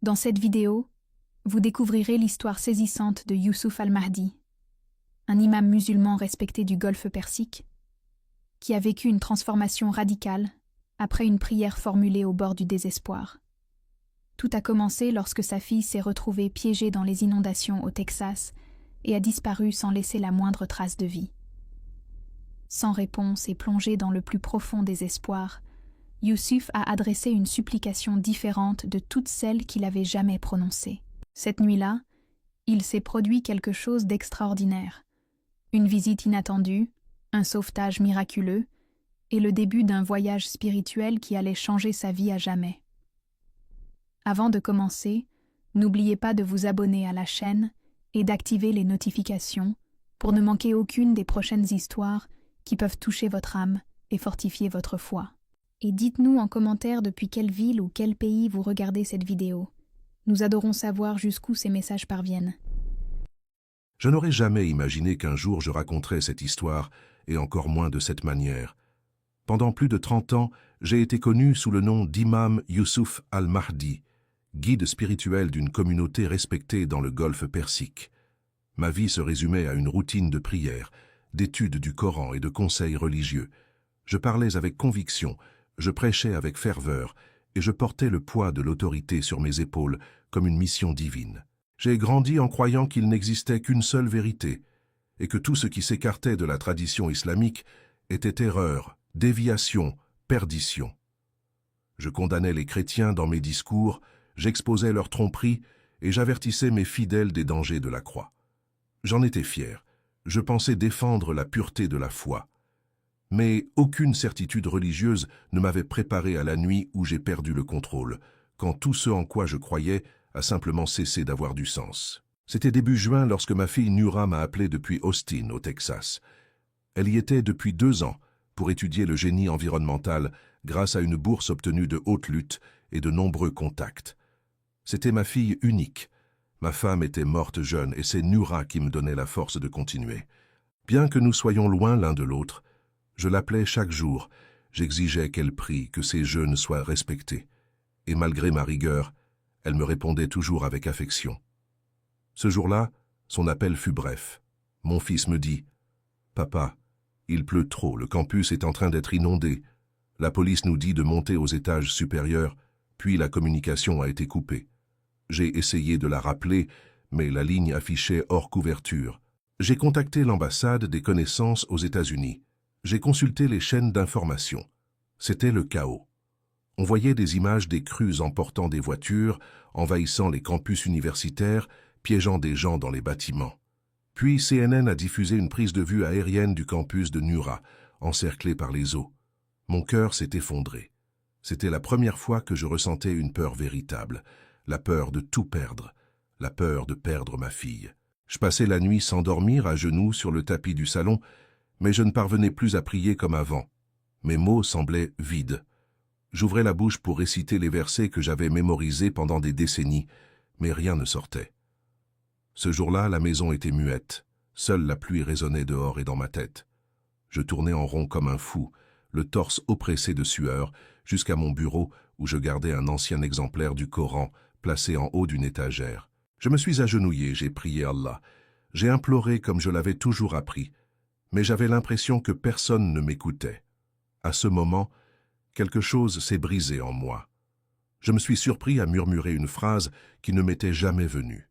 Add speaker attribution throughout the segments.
Speaker 1: Dans cette vidéo, vous découvrirez l'histoire saisissante de Youssouf al-Mahdi, un imam musulman respecté du Golfe Persique, qui a vécu une transformation radicale après une prière formulée au bord du désespoir. Tout a commencé lorsque sa fille s'est retrouvée piégée dans les inondations au Texas et a disparu sans laisser la moindre trace de vie. Sans réponse et plongé dans le plus profond désespoir, Youssouf a adressé une supplication différente de toutes celles qu'il avait jamais prononcées. Cette nuit-là, il s'est produit quelque chose d'extraordinaire. Une visite inattendue, un sauvetage miraculeux et le début d'un voyage spirituel qui allait changer sa vie à jamais. Avant de commencer, n'oubliez pas de vous abonner à la chaîne et d'activer les notifications pour ne manquer aucune des prochaines histoires qui peuvent toucher votre âme et fortifier votre foi. Et dites-nous en commentaire depuis quelle ville ou quel pays vous regardez cette vidéo. Nous adorons savoir jusqu'où ces messages parviennent.
Speaker 2: Je n'aurais jamais imaginé qu'un jour je raconterais cette histoire, et encore moins de cette manière. Pendant plus de 30 ans, j'ai été connu sous le nom d'Imam Youssouf al-Mahdi, guide spirituel d'une communauté respectée dans le Golfe Persique. Ma vie se résumait à une routine de prière, d'études du Coran et de conseils religieux. Je parlais avec conviction, je prêchais avec ferveur, et je portais le poids de l'autorité sur mes épaules comme une mission divine. J'ai grandi en croyant qu'il n'existait qu'une seule vérité, et que tout ce qui s'écartait de la tradition islamique était erreur, déviation, perdition. Je condamnais les chrétiens dans mes discours, j'exposais leurs tromperies, et j'avertissais mes fidèles des dangers de la croix. J'en étais fier, je pensais défendre la pureté de la foi. Mais aucune certitude religieuse ne m'avait préparé à la nuit où j'ai perdu le contrôle, quand tout ce en quoi je croyais a simplement cessé d'avoir du sens. C'était début juin lorsque ma fille Nura m'a appelé depuis Austin, au Texas. Elle y était depuis 2 ans pour étudier le génie environnemental grâce à une bourse obtenue de haute lutte et de nombreux contacts. C'était ma fille unique. Ma femme était morte jeune et c'est Nura qui me donnait la force de continuer. Bien que nous soyons loin l'un de l'autre, je l'appelais chaque jour, j'exigeais qu'elle prie, que ses jeûnes soient respectés. Et malgré ma rigueur, elle me répondait toujours avec affection. Ce jour-là, son appel fut bref. Mon fils me dit « Papa, il pleut trop, le campus est en train d'être inondé. La police nous dit de monter aux étages supérieurs, puis la communication a été coupée. J'ai essayé de la rappeler, mais la ligne affichait hors couverture. J'ai contacté l'ambassade des connaissances aux États-Unis. J'ai consulté les chaînes d'information. C'était le chaos. On voyait des images des crues emportant des voitures, envahissant les campus universitaires, piégeant des gens dans les bâtiments. Puis CNN a diffusé une prise de vue aérienne du campus de Nura, encerclé par les eaux. Mon cœur s'est effondré. C'était la première fois que je ressentais une peur véritable, la peur de tout perdre, la peur de perdre ma fille. Je passais la nuit sans dormir, à genoux sur le tapis du salon, mais je ne parvenais plus à prier comme avant. Mes mots semblaient vides. J'ouvrais la bouche pour réciter les versets que j'avais mémorisés pendant des décennies, mais rien ne sortait. Ce jour-là, la maison était muette. Seule la pluie résonnait dehors et dans ma tête. Je tournais en rond comme un fou, le torse oppressé de sueur, jusqu'à mon bureau où je gardais un ancien exemplaire du Coran placé en haut d'une étagère. Je me suis agenouillé, j'ai prié Allah. J'ai imploré comme je l'avais toujours appris, mais j'avais l'impression que personne ne m'écoutait. À ce moment, quelque chose s'est brisé en moi. Je me suis surpris à murmurer une phrase qui ne m'était jamais venue.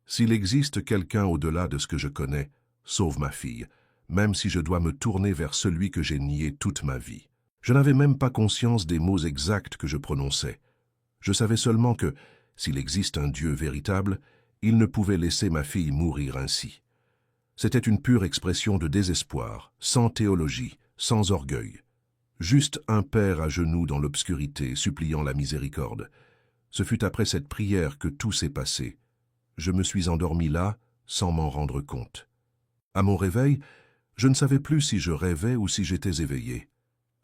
Speaker 2: S'il existe quelqu'un au-delà de ce que je connais, sauve ma fille, même si je dois me tourner vers celui que j'ai nié toute ma vie. Je n'avais même pas conscience des mots exacts que je prononçais. Je savais seulement que, s'il existe un Dieu véritable, il ne pouvait laisser ma fille mourir ainsi. C'était une pure expression de désespoir, sans théologie, sans orgueil. Juste un père à genoux dans l'obscurité, suppliant la miséricorde. Ce fut après cette prière que tout s'est passé. Je me suis endormi là, sans m'en rendre compte. À mon réveil, je ne savais plus si je rêvais ou si j'étais éveillé.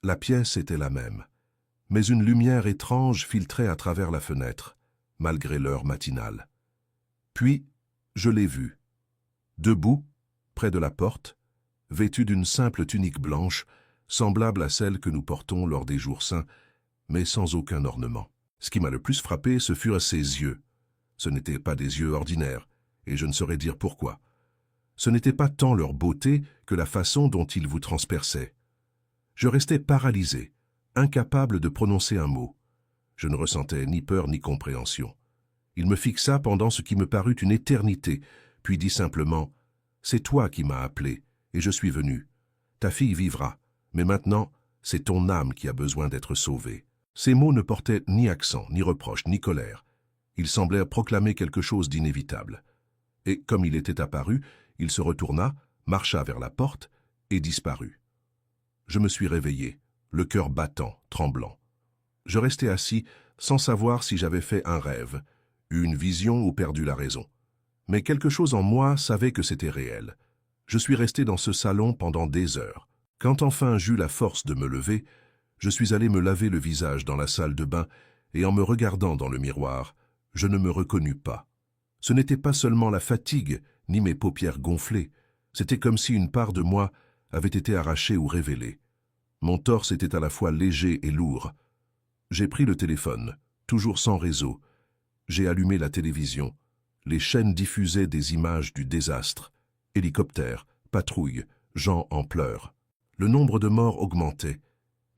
Speaker 2: La pièce était la même, mais une lumière étrange filtrait à travers la fenêtre, malgré l'heure matinale. Puis, je l'ai vu, debout, près de la porte, vêtu d'une simple tunique blanche, semblable à celle que nous portons lors des jours saints, mais sans aucun ornement. Ce qui m'a le plus frappé, ce furent ses yeux. Ce n'étaient pas des yeux ordinaires, et je ne saurais dire pourquoi. Ce n'était pas tant leur beauté que la façon dont ils vous transperçaient. Je restais paralysé, incapable de prononcer un mot. Je ne ressentais ni peur ni compréhension. Il me fixa pendant ce qui me parut une éternité, puis dit simplement « C'est toi qui m'as appelé, et je suis venu. Ta fille vivra, mais maintenant, c'est ton âme qui a besoin d'être sauvée. » Ces mots ne portaient ni accent, ni reproche, ni colère. Ils semblèrent proclamer quelque chose d'inévitable. Et comme il était apparu, il se retourna, marcha vers la porte et disparut. Je me suis réveillé, le cœur battant, tremblant. Je restais assis, sans savoir si j'avais fait un rêve, eu une vision ou perdu la raison. Mais quelque chose en moi savait que c'était réel. Je suis resté dans ce salon pendant des heures. Quand enfin j'eus la force de me lever, je suis allé me laver le visage dans la salle de bain et en me regardant dans le miroir, je ne me reconnus pas. Ce n'était pas seulement la fatigue, ni mes paupières gonflées, c'était comme si une part de moi avait été arrachée ou révélée. Mon torse était à la fois léger et lourd. J'ai pris le téléphone, toujours sans réseau. J'ai allumé la télévision. Les chaînes diffusaient des images du désastre. Hélicoptères, patrouilles, gens en pleurs. Le nombre de morts augmentait,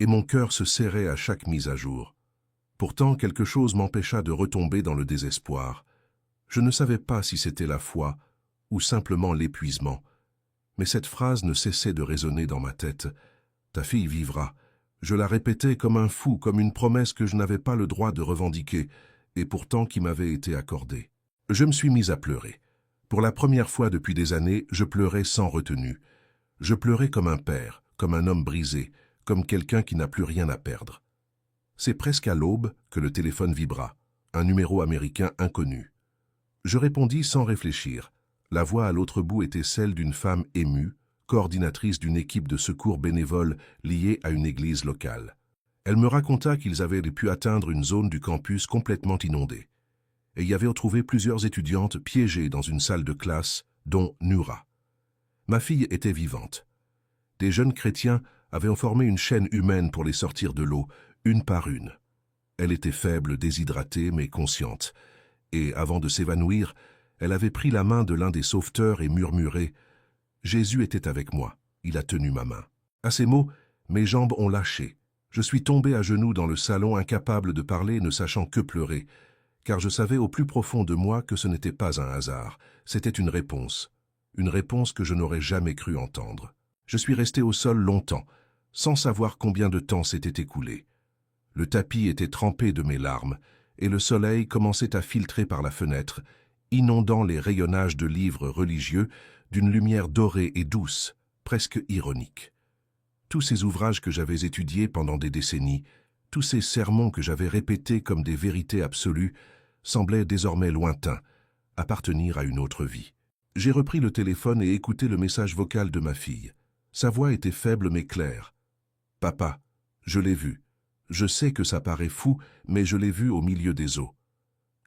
Speaker 2: et mon cœur se serrait à chaque mise à jour. Pourtant, quelque chose m'empêcha de retomber dans le désespoir. Je ne savais pas si c'était la foi ou simplement l'épuisement. Mais cette phrase ne cessait de résonner dans ma tête. « Ta fille vivra ». Je la répétais comme un fou, comme une promesse que je n'avais pas le droit de revendiquer, et pourtant qui m'avait été accordée. Je me suis mis à pleurer. Pour la première fois depuis des années, je pleurais sans retenue. Je pleurais comme un père, comme un homme brisé, comme quelqu'un qui n'a plus rien à perdre. C'est presque à l'aube que le téléphone vibra, un numéro américain inconnu. Je répondis sans réfléchir. La voix à l'autre bout était celle d'une femme émue, coordinatrice d'une équipe de secours bénévole liée à une église locale. Elle me raconta qu'ils avaient pu atteindre une zone du campus complètement inondée et y avaient trouvé plusieurs étudiantes piégées dans une salle de classe, dont Nura. Ma fille était vivante. Des jeunes chrétiens avaient formé une chaîne humaine pour les sortir de l'eau, une par une. Elle était faible, déshydratée, mais consciente, et avant de s'évanouir, elle avait pris la main de l'un des sauveteurs et murmuré « Jésus était avec moi, il a tenu ma main ». À ces mots, mes jambes ont lâché. Je suis tombé à genoux dans le salon, incapable de parler, ne sachant que pleurer, car je savais au plus profond de moi que ce n'était pas un hasard, c'était une réponse que je n'aurais jamais cru entendre. Je suis resté au sol longtemps, sans savoir combien de temps s'était écoulé. Le tapis était trempé de mes larmes, et le soleil commençait à filtrer par la fenêtre, inondant les rayonnages de livres religieux d'une lumière dorée et douce, presque ironique. Tous ces ouvrages que j'avais étudiés pendant des décennies, tous ces sermons que j'avais répétés comme des vérités absolues, semblaient désormais lointains, appartenir à une autre vie. J'ai repris le téléphone et écouté le message vocal de ma fille. Sa voix était faible mais claire. « Papa, je l'ai vu. Je sais que ça paraît fou, mais je l'ai vu au milieu des eaux.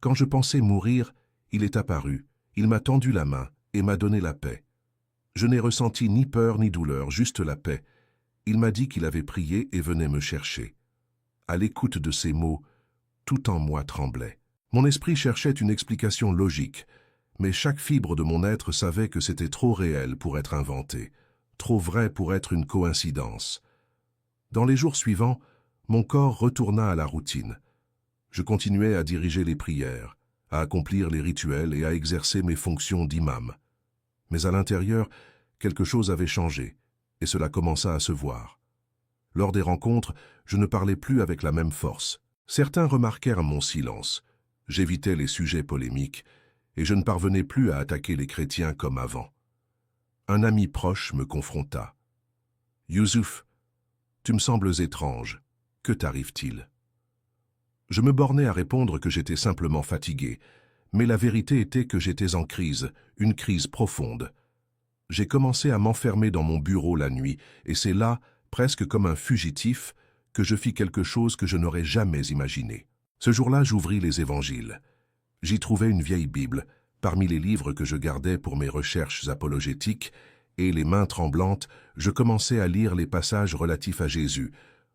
Speaker 2: Quand je pensais mourir, il est apparu, il m'a tendu la main et m'a donné la paix. Je n'ai ressenti ni peur ni douleur, juste la paix. Il m'a dit qu'il avait prié et venait me chercher. » À l'écoute de ces mots, tout en moi tremblait. Mon esprit cherchait une explication logique, mais chaque fibre de mon être savait que c'était trop réel pour être inventé, trop vrai pour être une coïncidence. Dans les jours suivants, mon corps retourna à la routine. Je continuais à diriger les prières, à accomplir les rituels et à exercer mes fonctions d'imam. Mais à l'intérieur, quelque chose avait changé, et cela commença à se voir. Lors des rencontres, je ne parlais plus avec la même force. Certains remarquèrent mon silence. J'évitais les sujets polémiques, et je ne parvenais plus à attaquer les chrétiens comme avant. Un ami proche me confronta. « Youssouf, tu me sembles étrange. Que t'arrive-t-il » Je me bornais à répondre que j'étais simplement fatigué, mais la vérité était que j'étais en crise, une crise profonde. J'ai commencé à m'enfermer dans mon bureau la nuit, et c'est là, presque comme un fugitif, que je fis quelque chose que je n'aurais jamais imaginé. Ce jour-là, j'ouvris les évangiles. J'y trouvais une vieille Bible, parmi les livres que je gardais pour mes recherches apologétiques, et les mains tremblantes, je commençais à lire les passages relatifs à Jésus,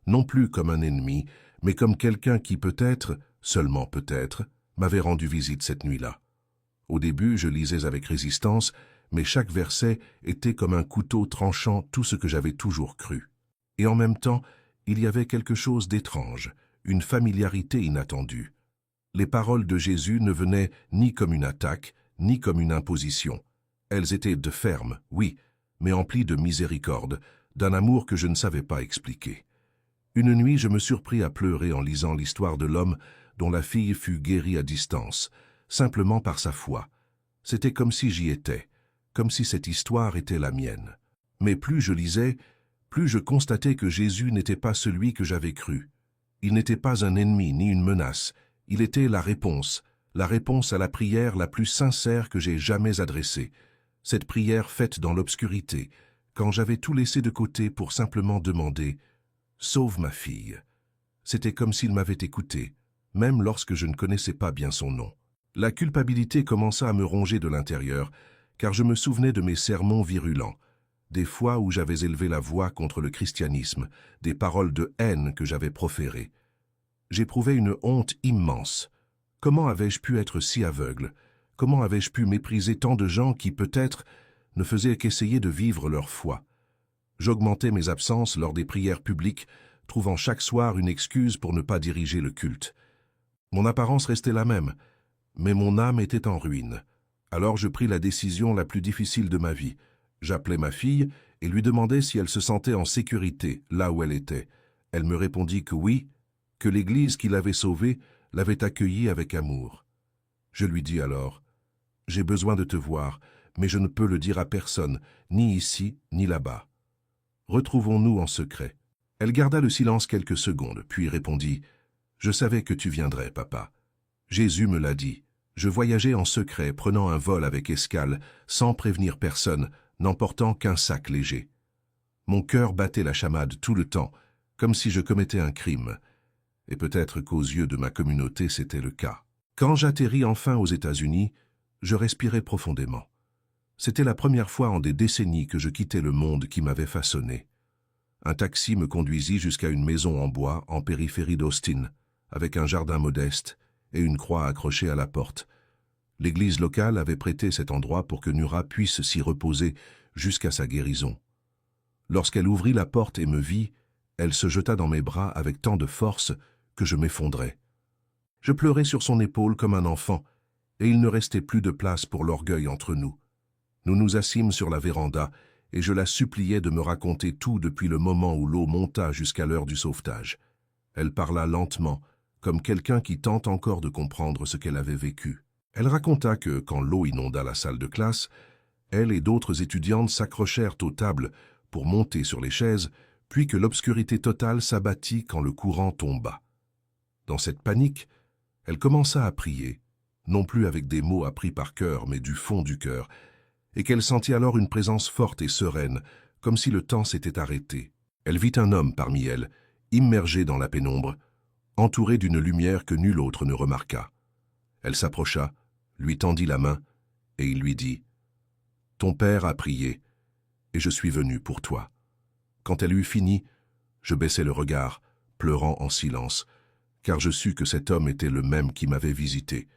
Speaker 2: non plus comme un ennemi, mais comme quelqu'un qui peut-être, seulement peut-être, m'avait rendu visite cette nuit-là. Au début, je lisais avec résistance, mais chaque verset était comme un couteau tranchant tout ce que j'avais toujours cru. Et en même temps, il y avait quelque chose d'étrange, une familiarité inattendue. Les paroles de Jésus ne venaient ni comme une attaque, ni comme une imposition. Elles étaient de ferme, oui, mais emplies de miséricorde, d'un amour que je ne savais pas expliquer. Une nuit, je me surpris à pleurer en lisant l'histoire de l'homme dont la fille fut guérie à distance, simplement par sa foi. C'était comme si j'y étais, comme si cette histoire était la mienne. Mais plus je lisais, plus je constatais que Jésus n'était pas celui que j'avais cru. Il n'était pas un ennemi ni une menace, il était la réponse à la prière la plus sincère que j'ai jamais adressée, cette prière faite dans l'obscurité, quand j'avais tout laissé de côté pour simplement demander « Sauve ma fille ». C'était comme s'il m'avait écouté, même lorsque je ne connaissais pas bien son nom. La culpabilité commença à me ronger de l'intérieur, car je me souvenais de mes sermons virulents, des fois où j'avais élevé la voix contre le christianisme, des paroles de haine que j'avais proférées. J'éprouvais une honte immense. Comment avais-je pu être si aveugle? Comment avais-je pu mépriser tant de gens qui, peut-être, ne faisaient qu'essayer de vivre leur foi? J'augmentais mes absences lors des prières publiques, trouvant chaque soir une excuse pour ne pas diriger le culte. Mon apparence restait la même, mais mon âme était en ruine. Alors je pris la décision la plus difficile de ma vie. J'appelai ma fille et lui demandai si elle se sentait en sécurité là où elle était. Elle me répondit que oui, que l'Église qui l'avait sauvée l'avait accueillie avec amour. Je lui dis alors, « J'ai besoin de te voir, mais je ne peux le dire à personne, ni ici, ni là-bas. Retrouvons-nous en secret. » Elle garda le silence quelques secondes, puis répondit, « Je savais que tu viendrais, papa. Jésus me l'a dit. Je voyageais en secret, prenant un vol avec escale, sans prévenir personne, n'emportant qu'un sac léger. Mon cœur battait la chamade tout le temps, comme si je commettais un crime. Et peut-être qu'aux yeux de ma communauté, c'était le cas. Quand j'atterris enfin aux États-Unis, je respirais profondément. C'était la première fois en des décennies que je quittais le monde qui m'avait façonné. Un taxi me conduisit jusqu'à une maison en bois en périphérie d'Austin, avec un jardin modeste et une croix accrochée à la porte. L'église locale avait prêté cet endroit pour que Nura puisse s'y reposer jusqu'à sa guérison. Lorsqu'elle ouvrit la porte et me vit, elle se jeta dans mes bras avec tant de force que je m'effondrais. Je pleurais sur son épaule comme un enfant, et il ne restait plus de place pour l'orgueil entre nous. Nous nous assîmes sur la véranda, et je la suppliai de me raconter tout depuis le moment où l'eau monta jusqu'à l'heure du sauvetage. Elle parla lentement, comme quelqu'un qui tente encore de comprendre ce qu'elle avait vécu. Elle raconta que, quand l'eau inonda la salle de classe, elle et d'autres étudiantes s'accrochèrent aux tables pour monter sur les chaises, puis que l'obscurité totale s'abattit quand le courant tomba. Dans cette panique, elle commença à prier, non plus avec des mots appris par cœur, mais du fond du cœur, et qu'elle sentit alors une présence forte et sereine, comme si le temps s'était arrêté. Elle vit un homme parmi elles, immergé dans la pénombre, entouré d'une lumière que nul autre ne remarqua. Elle s'approcha, lui tendit la main, et il lui dit « Ton père a prié, et je suis venu pour toi. » Quand elle eut fini, je baissai le regard, pleurant en silence, car je sus que cet homme était le même qui m'avait visité.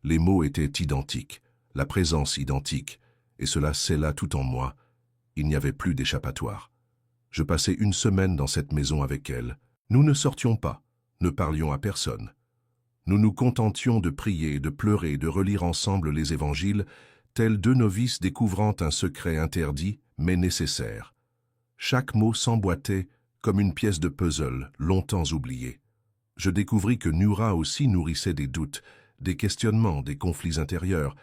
Speaker 2: Les mots étaient identiques, la présence identique, et cela scella tout en moi. Il n'y avait plus d'échappatoire. Je passai une semaine dans cette maison avec elle. Nous ne sortions pas, ne parlions à personne. Nous nous contentions de prier, de pleurer, de relire ensemble les évangiles, tels deux novices découvrant un secret interdit, mais nécessaire. Chaque mot s'emboîtait comme une pièce de puzzle, longtemps oubliée. Je découvris que Nura aussi nourrissait des doutes, des questionnements, des conflits intérieurs,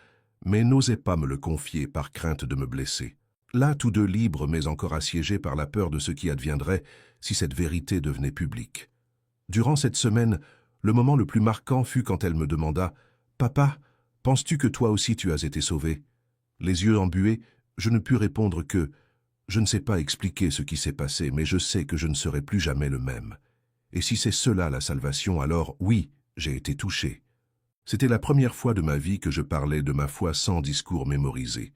Speaker 2: mais n'osait pas me le confier par crainte de me blesser. Là, tous deux libres, mais encore assiégés par la peur de ce qui adviendrait si cette vérité devenait publique. Durant cette semaine, le moment le plus marquant fut quand elle me demanda « Papa, penses-tu que toi aussi tu as été sauvé ?» Les yeux embués, je ne pus répondre que « Je ne sais pas expliquer ce qui s'est passé, mais je sais que je ne serai plus jamais le même. Et si c'est cela la salvation, alors oui, j'ai été touché. » C'était la première fois de ma vie que je parlais de ma foi sans discours mémorisé.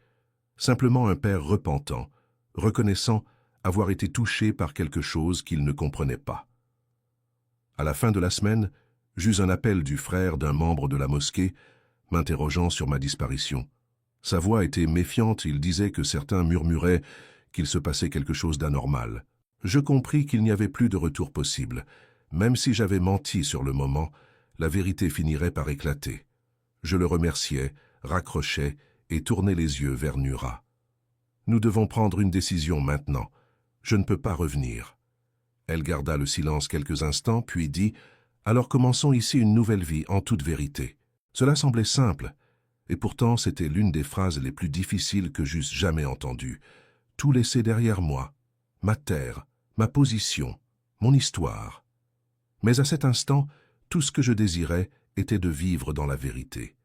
Speaker 2: Simplement un père repentant, reconnaissant avoir été touché par quelque chose qu'il ne comprenait pas. À la fin de la semaine, J'eus un appel du frère d'un membre de la mosquée, m'interrogeant sur ma disparition. Sa voix était méfiante, il disait que certains murmuraient qu'il se passait quelque chose d'anormal. Je compris qu'il n'y avait plus de retour possible. Même si j'avais menti sur le moment, la vérité finirait par éclater. Je le remerciai, raccrochai et tournai les yeux vers Nura. Nous devons prendre une décision maintenant. Je ne peux pas revenir. Elle garda le silence quelques instants, puis dit « Alors commençons ici une nouvelle vie en toute vérité. » Cela semblait simple, et pourtant c'était l'une des phrases les plus difficiles que j'eusse jamais entendues. Tout laisser derrière moi, ma terre, ma position, mon histoire. Mais à cet instant, tout ce que je désirais était de vivre dans la vérité.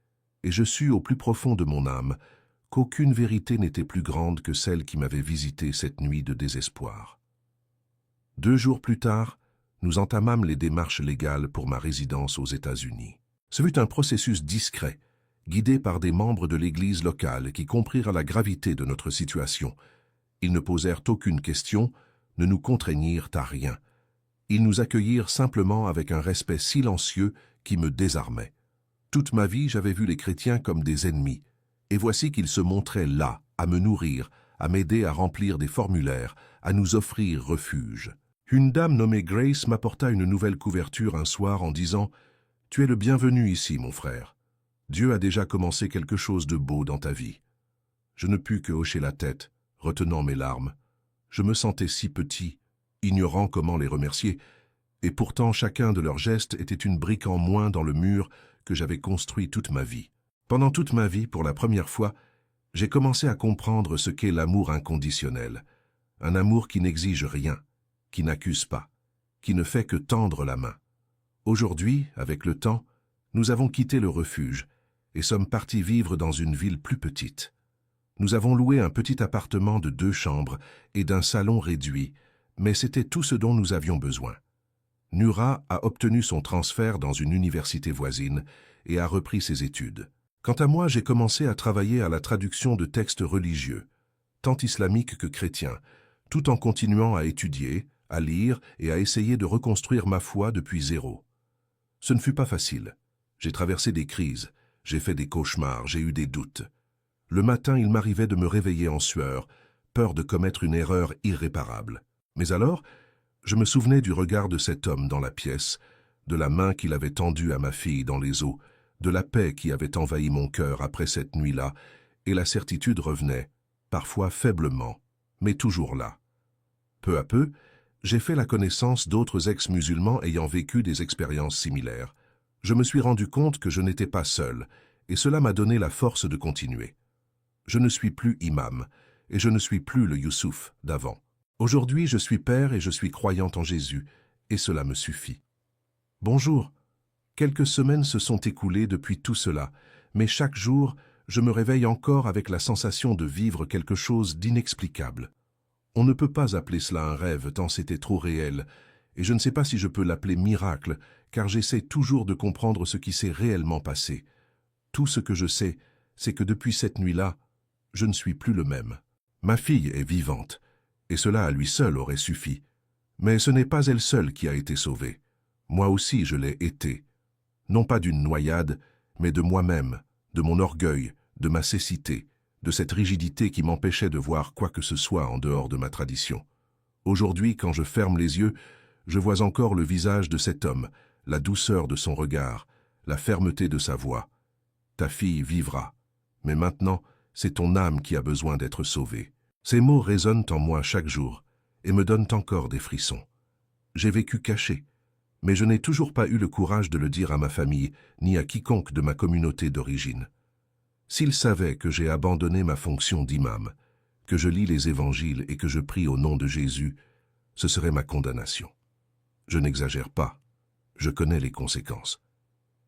Speaker 2: Et je sus au plus profond de mon âme qu'aucune vérité n'était plus grande que celle qui m'avait visité cette nuit de désespoir. 2 jours plus tard, nous entamâmes les démarches légales pour ma résidence aux États-Unis. Ce fut un processus discret, guidé par des membres de l'Église locale qui comprirent la gravité de notre situation. Ils ne posèrent aucune question, ne nous contraignirent à rien. Ils nous accueillirent simplement avec un respect silencieux qui me désarmait. Toute ma vie, j'avais vu les chrétiens comme des ennemis, et voici qu'ils se montraient là, à me nourrir, à m'aider à remplir des formulaires, à nous offrir refuge. Une dame nommée Grace m'apporta une nouvelle couverture un soir en disant « Tu es le bienvenu ici, mon frère. Dieu a déjà commencé quelque chose de beau dans ta vie. » Je ne pus que hocher la tête, retenant mes larmes. Je me sentais si petit, ignorant comment les remercier, et pourtant chacun de leurs gestes était une brique en moins dans le mur que j'avais construit toute ma vie. Pendant toute ma vie, pour la première fois, j'ai commencé à comprendre ce qu'est l'amour inconditionnel. Un amour qui n'exige rien, qui n'accuse pas, qui ne fait que tendre la main. Aujourd'hui, avec le temps, nous avons quitté le refuge et sommes partis vivre dans une ville plus petite. Nous avons loué un petit appartement de 2 chambres et d'un salon réduit, mais c'était tout ce dont nous avions besoin. Nura a obtenu son transfert dans une université voisine et a repris ses études. Quant à moi, j'ai commencé à travailler à la traduction de textes religieux, tant islamiques que chrétiens, tout en continuant à étudier, à lire et à essayer de reconstruire ma foi depuis zéro. Ce ne fut pas facile. J'ai traversé des crises, j'ai fait des cauchemars, j'ai eu des doutes. Le matin, il m'arrivait de me réveiller en sueur, peur de commettre une erreur irréparable. Mais alors, je me souvenais du regard de cet homme dans la pièce, de la main qu'il avait tendue à ma fille dans les eaux, de la paix qui avait envahi mon cœur après cette nuit-là, et la certitude revenait, parfois faiblement, mais toujours là. Peu à peu, j'ai fait la connaissance d'autres ex-musulmans ayant vécu des expériences similaires. Je me suis rendu compte que je n'étais pas seul, et cela m'a donné la force de continuer. Je ne suis plus imam, et je ne suis plus le Youssouf d'avant. Aujourd'hui, je suis père et je suis croyant en Jésus, et cela me suffit. Bonjour. Quelques semaines se sont écoulées depuis tout cela, mais chaque jour, je me réveille encore avec la sensation de vivre quelque chose d'inexplicable. On ne peut pas appeler cela un rêve tant c'était trop réel, et je ne sais pas si je peux l'appeler miracle, car j'essaie toujours de comprendre ce qui s'est réellement passé. Tout ce que je sais, c'est que depuis cette nuit-là, je ne suis plus le même. Ma fille est vivante, et cela à lui seul aurait suffi. Mais ce n'est pas elle seule qui a été sauvée. Moi aussi je l'ai été. Non pas d'une noyade, mais de moi-même, de mon orgueil, de ma cécité, de cette rigidité qui m'empêchait de voir quoi que ce soit en dehors de ma tradition. Aujourd'hui, quand je ferme les yeux, je vois encore le visage de cet homme, la douceur de son regard, la fermeté de sa voix. Ta fille vivra, mais maintenant, c'est ton âme qui a besoin d'être sauvée. Ces mots résonnent en moi chaque jour et me donnent encore des frissons. J'ai vécu caché, mais je n'ai toujours pas eu le courage de le dire à ma famille ni à quiconque de ma communauté d'origine. S'ils savaient que j'ai abandonné ma fonction d'imam, que je lis les évangiles et que je prie au nom de Jésus, ce serait ma condamnation. Je n'exagère pas, je connais les conséquences.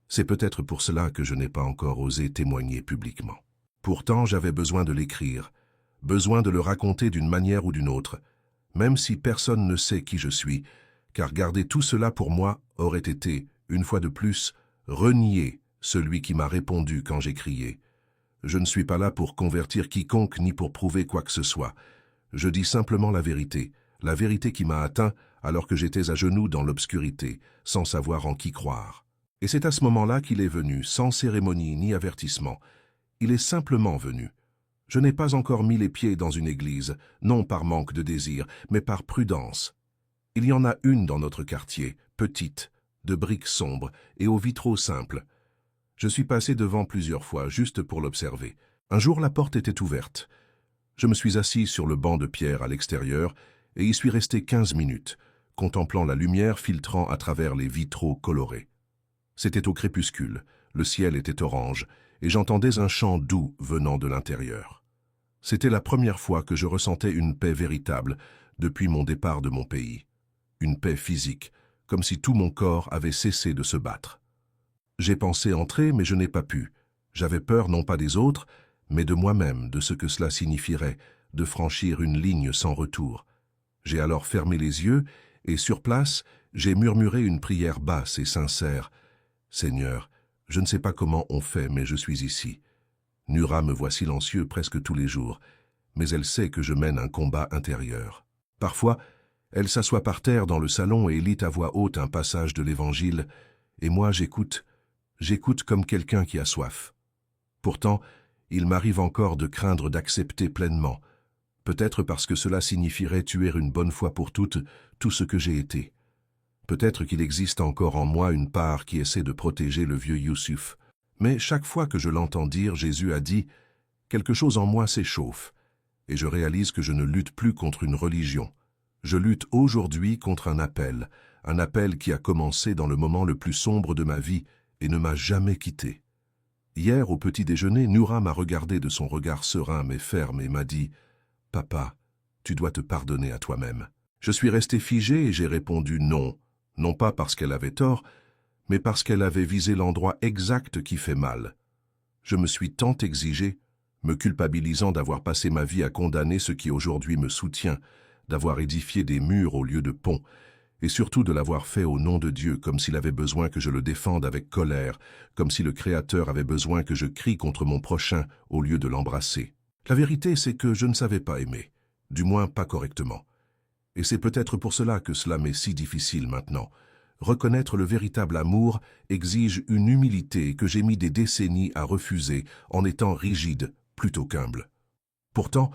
Speaker 2: C'est peut-être pour cela que je n'ai pas encore osé témoigner publiquement. Pourtant, j'avais besoin de l'écrire, besoin de le raconter d'une manière ou d'une autre, même si personne ne sait qui je suis, car garder tout cela pour moi aurait été, une fois de plus, renier celui qui m'a répondu quand j'ai crié. Je ne suis pas là pour convertir quiconque ni pour prouver quoi que ce soit. Je dis simplement la vérité qui m'a atteint alors que j'étais à genoux dans l'obscurité, sans savoir en qui croire. Et c'est à ce moment-là qu'il est venu, sans cérémonie ni avertissement. Il est simplement venu. Je n'ai pas encore mis les pieds dans une église, non par manque de désir, mais par prudence. Il y en a une dans notre quartier, petite, de briques sombres et aux vitraux simples. Je suis passé devant plusieurs fois, juste pour l'observer. Un jour, la porte était ouverte. Je me suis assis sur le banc de pierre à l'extérieur et y suis resté 15 minutes, contemplant la lumière filtrant à travers les vitraux colorés. C'était au crépuscule, le ciel était orange, et j'entendais un chant doux venant de l'intérieur. C'était la première fois que je ressentais une paix véritable depuis mon départ de mon pays. Une paix physique, comme si tout mon corps avait cessé de se battre. J'ai pensé entrer, mais je n'ai pas pu. J'avais peur non pas des autres, mais de moi-même, de ce que cela signifierait, de franchir une ligne sans retour. J'ai alors fermé les yeux, et sur place, j'ai murmuré une prière basse et sincère. « Seigneur, je ne sais pas comment on fait, mais je suis ici. » Nura me voit silencieux presque tous les jours, mais elle sait que je mène un combat intérieur. Parfois, elle s'assoit par terre dans le salon et lit à voix haute un passage de l'Évangile, et moi j'écoute comme quelqu'un qui a soif. Pourtant, il m'arrive encore de craindre d'accepter pleinement, peut-être parce que cela signifierait tuer une bonne fois pour toutes tout ce que j'ai été. Peut-être qu'il existe encore en moi une part qui essaie de protéger le vieux Youssouf. Mais chaque fois que je l'entends dire, Jésus a dit « Quelque chose en moi s'échauffe » et je réalise que je ne lutte plus contre une religion. Je lutte aujourd'hui contre un appel qui a commencé dans le moment le plus sombre de ma vie et ne m'a jamais quitté. Hier, au petit déjeuner, Nura m'a regardé de son regard serein mais ferme et m'a dit « Papa, tu dois te pardonner à toi-même. » Je suis resté figé et j'ai répondu non, non pas parce qu'elle avait tort, mais parce qu'elle avait visé l'endroit exact qui fait mal. Je me suis tant exigé, me culpabilisant d'avoir passé ma vie à condamner ce qui aujourd'hui me soutient, d'avoir édifié des murs au lieu de ponts, et surtout de l'avoir fait au nom de Dieu, comme s'il avait besoin que je le défende avec colère, comme si le Créateur avait besoin que je crie contre mon prochain au lieu de l'embrasser. La vérité, c'est que je ne savais pas aimer, du moins pas correctement. Et c'est peut-être pour cela que cela m'est si difficile maintenant. Reconnaître le véritable amour exige une humilité que j'ai mis des décennies à refuser en étant rigide plutôt qu'humble. Pourtant,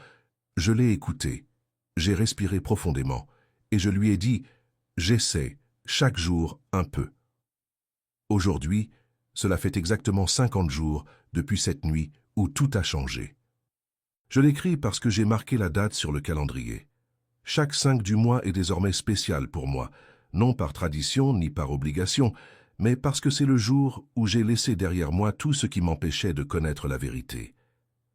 Speaker 2: je l'ai écouté, j'ai respiré profondément, et je lui ai dit « J'essaie, chaque jour, un peu ». Aujourd'hui, cela fait exactement 50 jours depuis cette nuit où tout a changé. Je l'écris parce que j'ai marqué la date sur le calendrier. Chaque 5 du mois est désormais spécial pour moi, non par tradition ni par obligation, mais parce que c'est le jour où j'ai laissé derrière moi tout ce qui m'empêchait de connaître la vérité.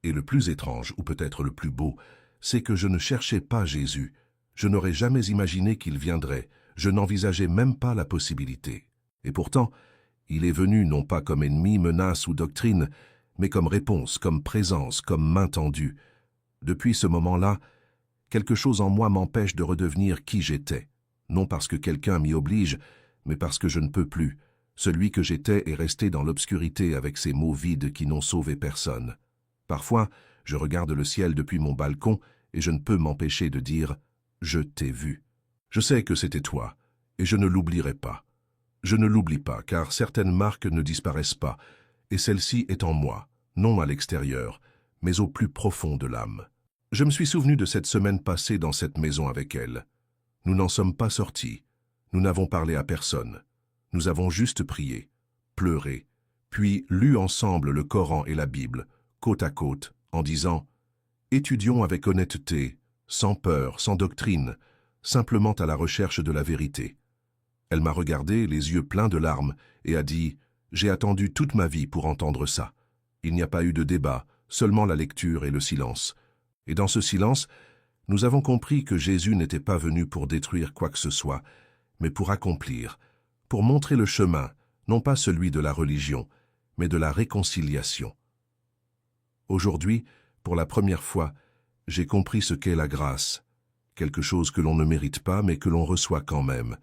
Speaker 2: Et le plus étrange, ou peut-être le plus beau, c'est que je ne cherchais pas Jésus. Je n'aurais jamais imaginé qu'il viendrait, je n'envisageais même pas la possibilité. Et pourtant, il est venu non pas comme ennemi, menace ou doctrine, mais comme réponse, comme présence, comme main tendue. Depuis ce moment-là, quelque chose en moi m'empêche de redevenir qui j'étais, non parce que quelqu'un m'y oblige, mais parce que je ne peux plus. Celui que j'étais est resté dans l'obscurité avec ces mots vides qui n'ont sauvé personne. Parfois, je regarde le ciel depuis mon balcon et je ne peux m'empêcher de dire « Je t'ai vu ». Je sais que c'était toi, et je ne l'oublierai pas. Je ne l'oublie pas, car certaines marques ne disparaissent pas, et celle-ci est en moi, non à l'extérieur, mais au plus profond de l'âme. Je me suis souvenu de cette semaine passée dans cette maison avec elle. Nous n'en sommes pas sortis. Nous n'avons parlé à personne. Nous avons juste prié, pleuré, puis lu ensemble le Coran et la Bible, côte à côte, en disant « Étudions avec honnêteté, sans peur, sans doctrine, simplement à la recherche de la vérité. » Elle m'a regardé, les yeux pleins de larmes, et a dit « J'ai attendu toute ma vie pour entendre ça. Il n'y a pas eu de débat, seulement la lecture et le silence. » Et dans ce silence, nous avons compris que Jésus n'était pas venu pour détruire quoi que ce soit, mais pour accomplir, pour montrer le chemin, non pas celui de la religion, mais de la réconciliation. Aujourd'hui, pour la première fois, j'ai compris ce qu'est la grâce, quelque chose que l'on ne mérite pas, mais que l'on reçoit quand même.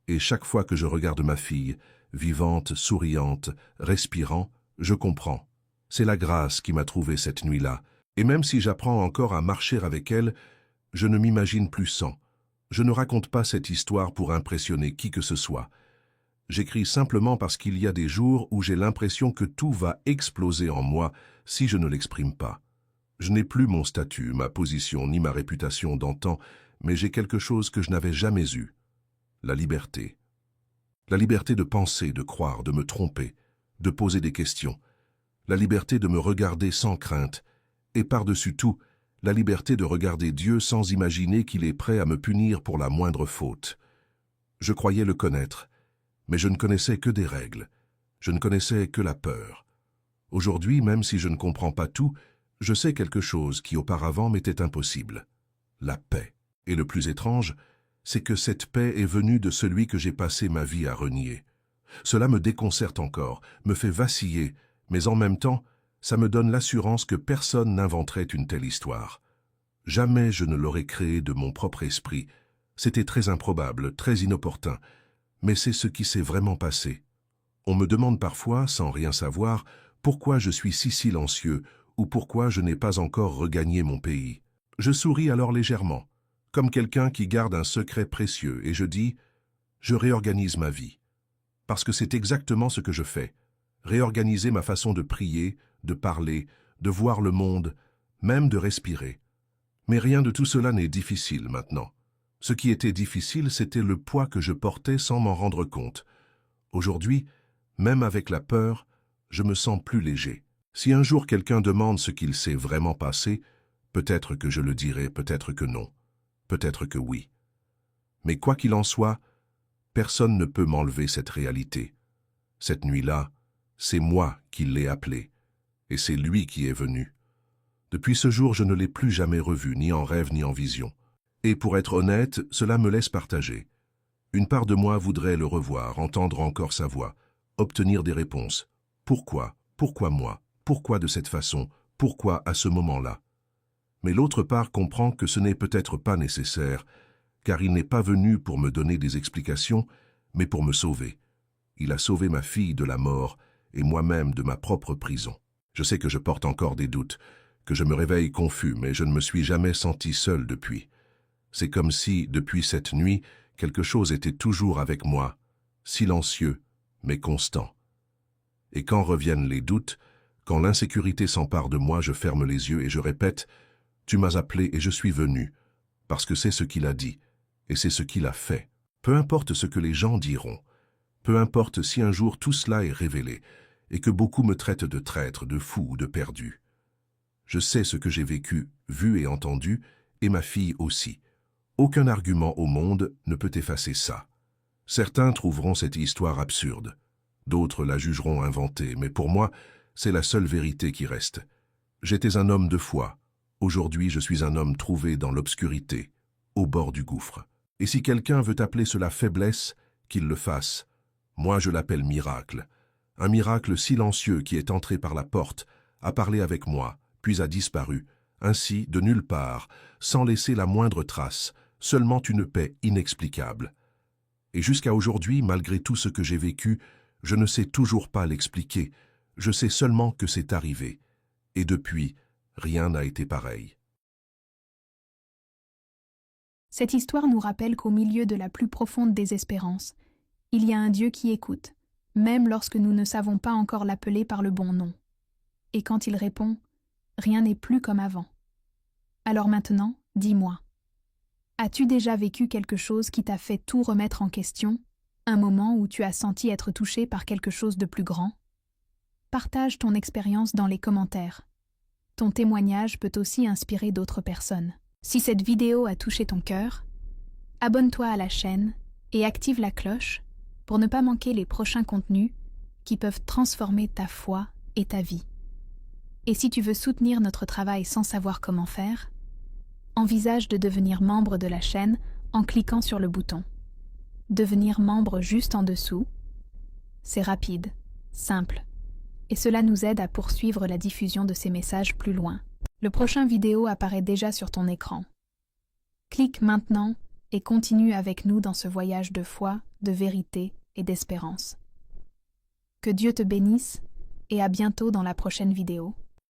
Speaker 2: Et chaque fois que je regarde ma fille, vivante, souriante, respirant, je comprends. C'est la grâce qui m'a trouvé cette nuit-là. Et même si j'apprends encore à marcher avec elle, je ne m'imagine plus sans. Je ne raconte pas cette histoire pour impressionner qui que ce soit. J'écris simplement parce qu'il y a des jours où j'ai l'impression que tout va exploser en moi si je ne l'exprime pas. Je n'ai plus mon statut, ma position ni ma réputation d'antan, mais j'ai quelque chose que je n'avais jamais eu. La liberté. La liberté de penser, de croire, de me tromper, de poser des questions. La liberté de me regarder sans crainte. Et par-dessus tout, la liberté de regarder Dieu sans imaginer qu'il est prêt à me punir pour la moindre faute. Je croyais le connaître, mais je ne connaissais que des règles. Je ne connaissais que la peur. Aujourd'hui, même si je ne comprends pas tout, je sais quelque chose qui auparavant m'était impossible. La paix. Et le plus étrange, c'est que cette paix est venue de celui que j'ai passé ma vie à renier. Cela me déconcerte encore, me fait vaciller, mais en même temps, ça me donne l'assurance que personne n'inventerait une telle histoire. Jamais je ne l'aurais créée de mon propre esprit. C'était très improbable, très inopportun, mais c'est ce qui s'est vraiment passé. On me demande parfois, sans rien savoir, pourquoi je suis si silencieux ou pourquoi je n'ai pas encore regagné mon pays. Je souris alors légèrement, comme quelqu'un qui garde un secret précieux, et je dis « Je réorganise ma vie ». Parce que c'est exactement ce que je fais. Réorganiser ma façon de prier, de parler, de voir le monde, même de respirer. Mais rien de tout cela n'est difficile maintenant. Ce qui était difficile, c'était le poids que je portais sans m'en rendre compte. Aujourd'hui, même avec la peur, je me sens plus léger. Si un jour quelqu'un demande ce qu'il s'est vraiment passé, peut-être que je le dirai, peut-être que non, peut-être que oui. Mais quoi qu'il en soit, personne ne peut m'enlever cette réalité. Cette nuit-là, c'est moi qui l'ai appelé, et c'est lui qui est venu. Depuis ce jour, je ne l'ai plus jamais revu, ni en rêve ni en vision. Et pour être honnête, cela me laisse partager. Une part de moi voudrait le revoir, entendre encore sa voix, obtenir des réponses. Pourquoi? Pourquoi moi? Pourquoi de cette façon? Pourquoi à ce moment-là? Mais l'autre part comprend que ce n'est peut-être pas nécessaire, car il n'est pas venu pour me donner des explications, mais pour me sauver. Il a sauvé ma fille de la mort et moi-même de ma propre prison. Je sais que je porte encore des doutes, que je me réveille confus, mais je ne me suis jamais senti seul depuis. C'est comme si, depuis cette nuit, quelque chose était toujours avec moi, silencieux, mais constant. Et quand reviennent les doutes, quand l'insécurité s'empare de moi, je ferme les yeux et je répète « Tu m'as appelé et je suis venu », parce que c'est ce qu'il a dit, et c'est ce qu'il a fait. Peu importe ce que les gens diront, peu importe si un jour tout cela est révélé, et que beaucoup me traitent de traître, de fou ou de perdu. Je sais ce que j'ai vécu, vu et entendu, et ma fille aussi. Aucun argument au monde ne peut effacer ça. Certains trouveront cette histoire absurde. D'autres la jugeront inventée, mais pour moi, c'est la seule vérité qui reste. J'étais un homme de foi. Aujourd'hui, je suis un homme trouvé dans l'obscurité, au bord du gouffre. Et si quelqu'un veut appeler cela faiblesse, qu'il le fasse. Moi, je l'appelle miracle. Un miracle silencieux qui est entré par la porte, a parlé avec moi, puis a disparu, ainsi, de nulle part, sans laisser la moindre trace, seulement une paix inexplicable. Et jusqu'à aujourd'hui, malgré tout ce que j'ai vécu, je ne sais toujours pas l'expliquer, je sais seulement que c'est arrivé. Et depuis, rien n'a été pareil.
Speaker 1: Cette histoire nous rappelle qu'au milieu de la plus profonde désespérance, il y a un Dieu qui écoute, même lorsque nous ne savons pas encore l'appeler par le bon nom. Et quand il répond, rien n'est plus comme avant. Alors maintenant, dis-moi, as-tu déjà vécu quelque chose qui t'a fait tout remettre en question, un moment où tu as senti être touché par quelque chose de plus grand? Partage ton expérience dans les commentaires. Ton témoignage peut aussi inspirer d'autres personnes. Si cette vidéo a touché ton cœur, abonne-toi à la chaîne et active la cloche pour ne pas manquer les prochains contenus qui peuvent transformer ta foi et ta vie. Et si tu veux soutenir notre travail sans savoir comment faire, envisage de devenir membre de la chaîne en cliquant sur le bouton. Devenir membre juste en dessous, c'est rapide, simple, et cela nous aide à poursuivre la diffusion de ces messages plus loin. Le prochain vidéo apparaît déjà sur ton écran. Clique maintenant et continue avec nous dans ce voyage de foi, de vérité et d'espérance. Que Dieu te bénisse et à bientôt dans la prochaine vidéo.